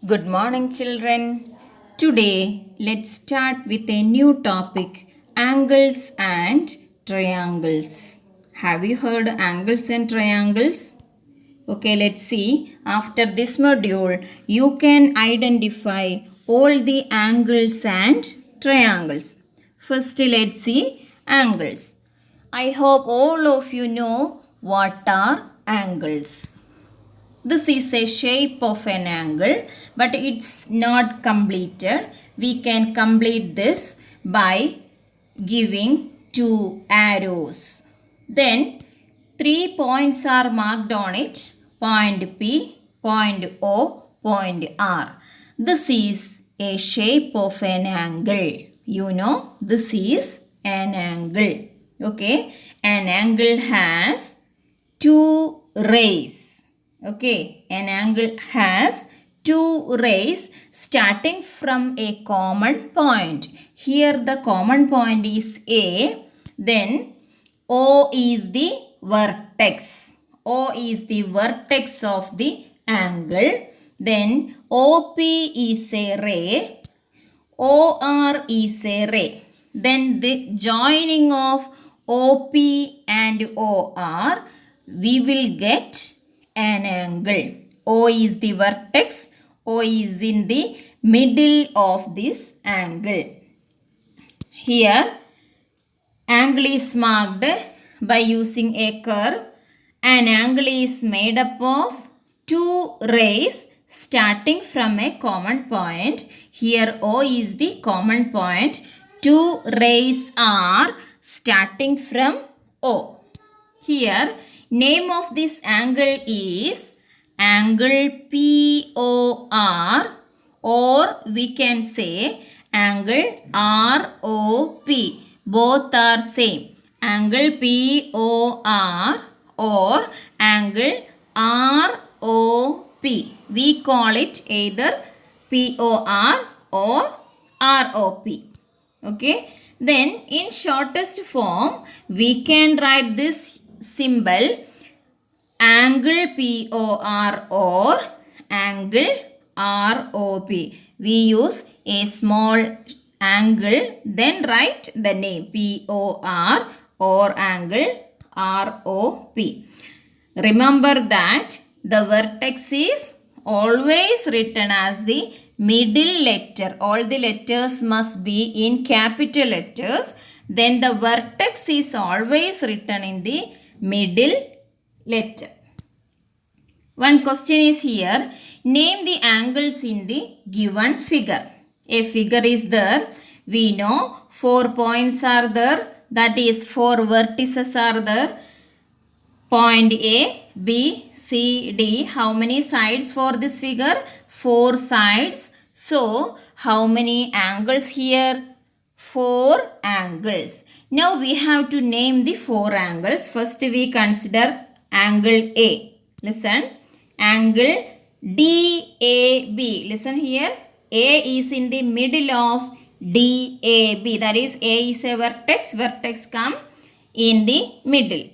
Good morning, children. Today, let's start with a new topic, angles and triangles. Have you heard angles and triangles? Okay, let's see. After this module, you can identify all the angles and triangles. First, let's see angles. I hope all of you know what are angles. This is a shape of an angle, but it's not completed. We can complete this by giving two arrows. Then three points are marked on it. Point P, point O, point R. This is a shape of an angle. You know, this is an angle. Okay, an angle has two rays. Okay, an angle has two rays starting from a common point. Here the common point is A. Then O is the vertex. O is the vertex of the angle. Then OP is a ray. OR is a ray. Then the joining of OP and OR, we will get an angle. O is the vertex. O is in the middle of this angle. Here, angle is marked by using a curve. An angle is made up of two rays starting from a common point. Here O is the common point. Two rays are starting from O. Here name of this angle is angle POR, or we can say angle ROP. Both are same. Angle POR or angle ROP. We call it either POR or ROP. Okay. Then in shortest form, we can write this symbol angle POR or angle ROP. We use a small angle, then write the name POR or angle ROP. Remember that the vertex is always written as the middle letter. All the letters must be in capital letters. Then the vertex is always written in the middle letter. One question is here. Name the angles in the given figure. A figure is there. We know 4 points are there. That is 4 vertices are there. Point A, B, C, D. How many sides for this figure? 4 sides. So, how many angles here? 4 angles. Now, we have to name the 4 angles. First, we consider angle A. Listen. Angle DAB. Listen here. A is in the middle of DAB. That is, A is a vertex. Vertex come in the middle.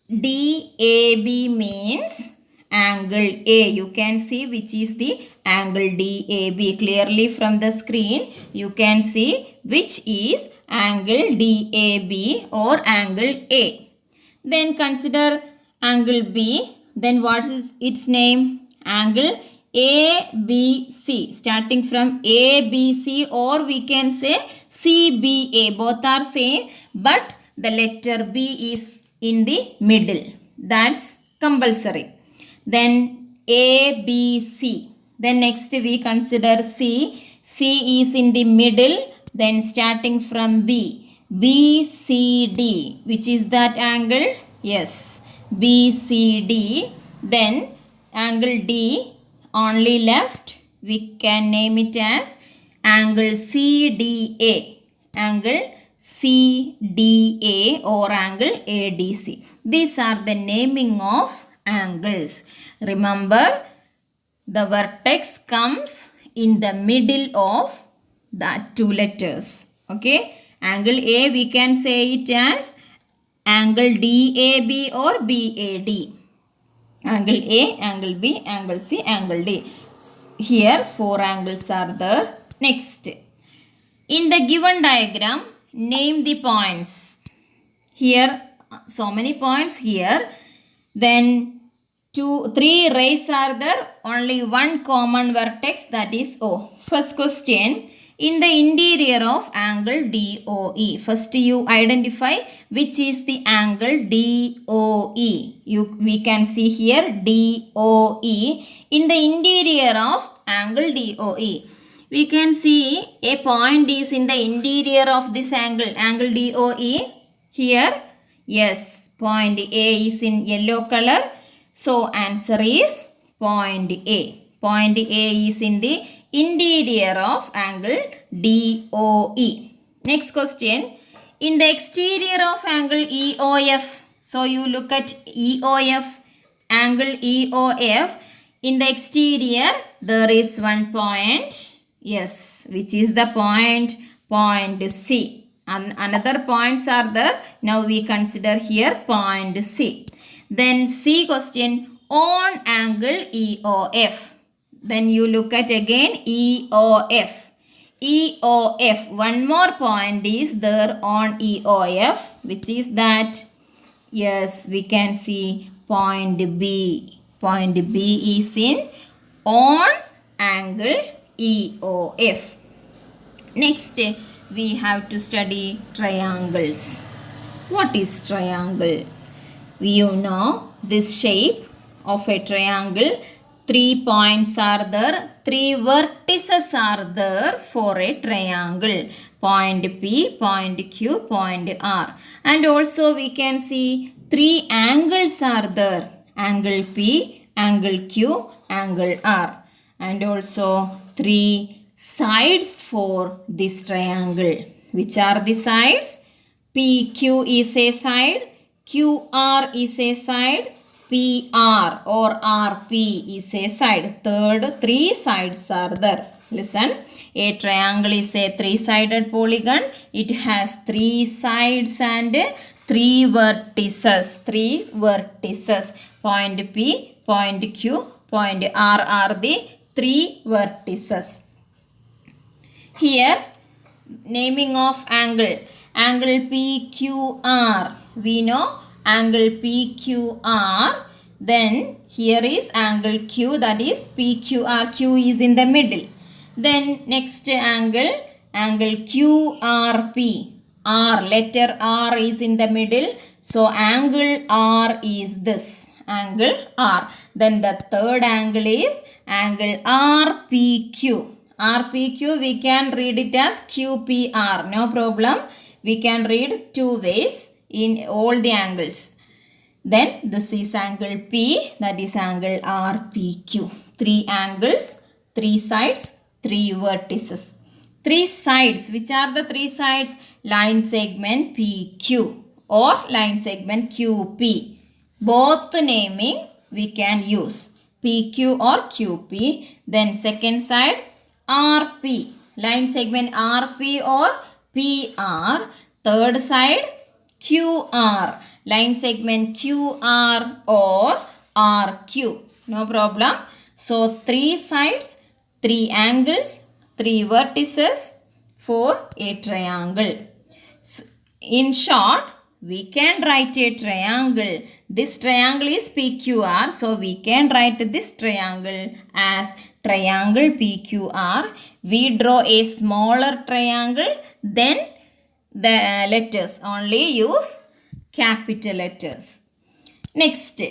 DAB means angle A. You can see which is the angle DAB. Clearly from the screen, you can see which is angle DAB or angle A. Then consider angle B. Then what is its name? Angle ABC. Starting from ABC, or we can say CBA. Both are same, but the letter B is in the middle. That's compulsory. Then ABC. Then next we consider C. C is in the middle. Then starting from B. BCD. Which is that angle? Yes. BCD. Then angle D only left. We can name it as angle CDA. Angle CDA or angle ADC. These are the naming of angles. Remember, the vertex comes in the middle of that two letters. Okay. Angle A we can say it as angle DAB or BAD. Angle A, angle B, angle C, angle D. Here 4 angles are there. Next, in the given diagram, name the points. Here, so many points here. Then 3 rays are there. Only one common vertex, that is O. First question. In the interior of angle DOE. First you identify which is the angle DOE. We can see here DOE. In the interior of angle DOE, we can see a point is in the interior of this angle DOE. Here, yes, point A is in yellow color. So answer is point A. Point A is in the interior of angle DOE. Next question. In the exterior of angle EOF. So you look at EOF, angle EOF. In the exterior, there is one point. Yes, which is the point C. And another points are there. Now we consider here point C. Then C question, on angle EOF. Then you look at again EOF. EOF, one more point is there on EOF, which is that, yes, we can see point B. Point B is in on angle EOF. Next, we have to study triangles. What is triangle? You know this shape of a triangle. 3 points are there. 3 vertices are there for a triangle. Point P, point Q, point R. And also we can see 3 angles are there. Angle P, angle Q, angle R. And also 3 sides for this triangle. Which are the sides? PQ is a side, QR is a side, PR or RP is a side. Third, 3 sides are there. Listen, a triangle is a 3-sided polygon. It has 3 sides and 3 vertices. 3 vertices. Point P, point Q, point R are the 3 vertices. Here, naming of angle. Angle PQR. We know angle PQR. Then here is angle Q, that is PQR. Q is in the middle. Then next angle QRP. R, letter R is in the middle. So angle R is this. Angle R. Then the third angle is angle RPQ. RPQ, we can read it as QPR. No problem. We can read 2 ways in all the angles. Then this is angle P, that is angle RPQ. 3 angles, 3 sides, 3 vertices. 3 sides. Which are the 3 sides? Line segment PQ or line segment QP. Both naming we can use. PQ or QP. Then second side RP. Line segment RP or PR. Third side QR. Line segment QR or RQ. No problem. So 3 sides, 3 angles, 3 vertices for a triangle. So, in short, we can write a triangle. This triangle is PQR. So we can write this triangle as triangle PQR. We draw a smaller triangle. Then the letters only use capital letters. Next,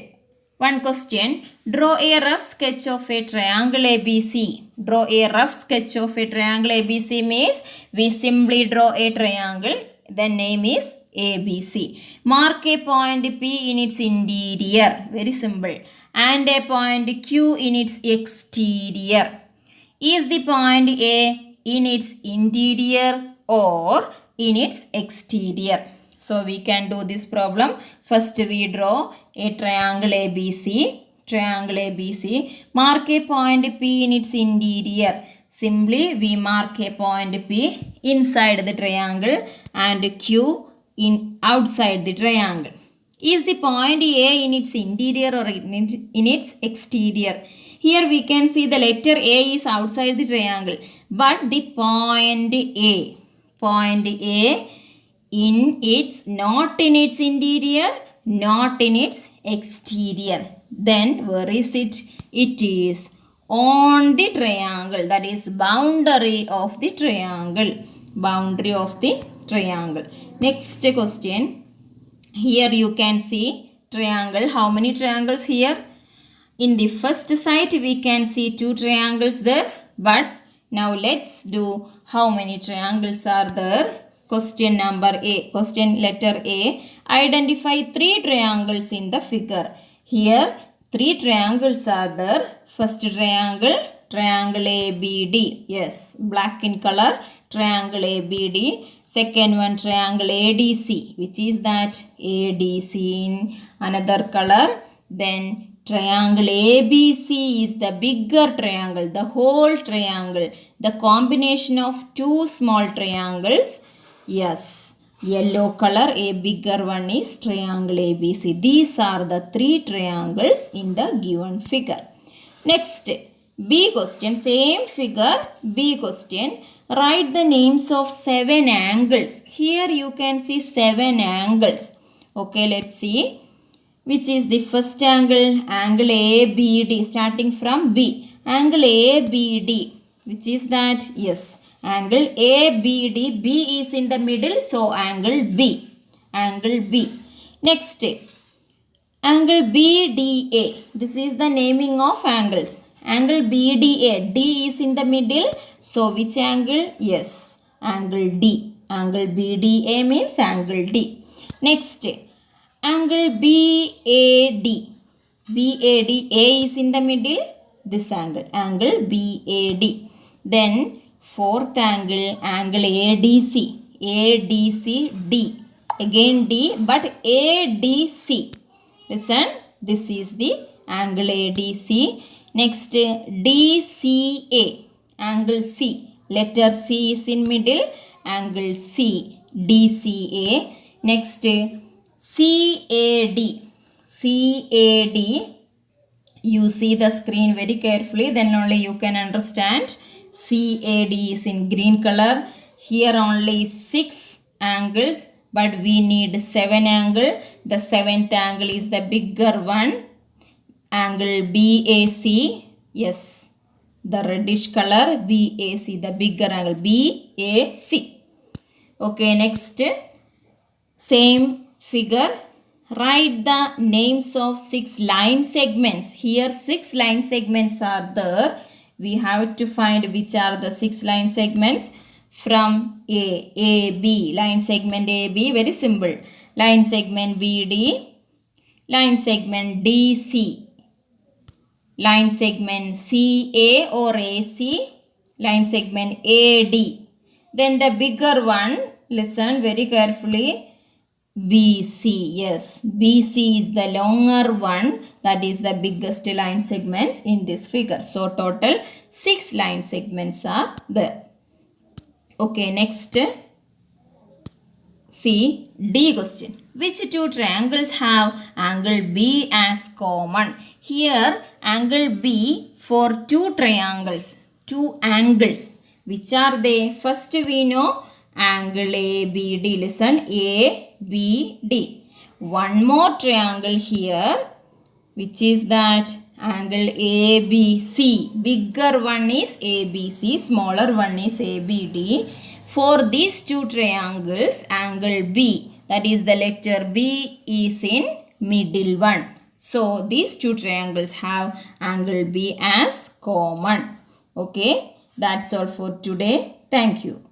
one question. Draw a rough sketch of a triangle ABC. Draw a rough sketch of a triangle ABC means we simply draw a triangle. The name is ABC. Mark a point P in its interior. Very simple. And a point Q in its exterior. Is the point A in its interior or in its exterior? So we can do this problem. First we draw a triangle ABC. Triangle ABC. Mark a point P in its interior. Simply we mark a point P inside the triangle and Q in outside the triangle. Is the point A in its interior or in its exterior? Here we can see the letter A is outside the triangle, but the point A in its, not in its interior, not in its exterior. Then where is it? It is on the triangle, that is boundary of the triangle. Boundary of the triangle. Next question. Here you can see triangle. How many triangles here? In the first side we can see 2 triangles there, but now let's do how many triangles are there. Question number A, question letter A, identify 3 triangles in the figure. Here 3 triangles are there. First triangle, triangle ABD, yes, black in color, triangle ABD. Second one, triangle ADC, which is that ADC in another color. Then triangle ABC is the bigger triangle, the whole triangle, the combination of 2 small triangles. Yes, yellow color, a bigger one is triangle ABC. These are the 3 triangles in the given figure. Next, B question, same figure, B question. Write the names of 7 angles. Here you can see 7 angles. Okay, let's see. Which is the first angle? Angle ABD, starting from B. Angle ABD, which is that? Yes, angle ABD. B is in the middle, so angle B. Angle B. Next, angle BDA. This is the naming of angles. Angle BDA. D is in the middle, so which angle? Yes, angle D. Angle BDA means angle D. Next, angle BAD. BAD, A is in the middle, this angle, angle BAD. Then fourth angle, angle ADC. ADC, D. Again D, but ADC. Listen, this is the angle ADC. Next, DCA. Angle C. Letter C is in middle, angle C. DCA. Next, CAD. CAD. You see the screen very carefully, then only you can understand. CAD is in green color. Here only 6 angles, but we need 7 angle. The 7th angle is the bigger one. Angle BAC. Yes, the reddish color, BAC, the bigger angle, BAC. Okay, next, same figure. Write the names of 6 line segments. Here 6 line segments are there. We have to find which are the 6 line segments. From AB, line segment AB, very simple. Line segment BD, line segment DC, line segment CA or AC, line segment AD. Then the bigger one, listen very carefully, BC. Yes, BC is the longer one, that is the biggest line segments in this figure. So total 6 line segments are there. Okay, next, see D question. Which 2 triangles have angle B as common? Here angle B for 2 triangles, 2 angles. Which are they? First we know angle ABD. Listen, ABD. One more triangle here, which is that angle ABC. Bigger one is ABC, smaller one is ABD. For these 2 triangles, angle B, that is the letter B, is in middle one. So these 2 triangles have angle B as common. Okay, that's all for today. Thank you.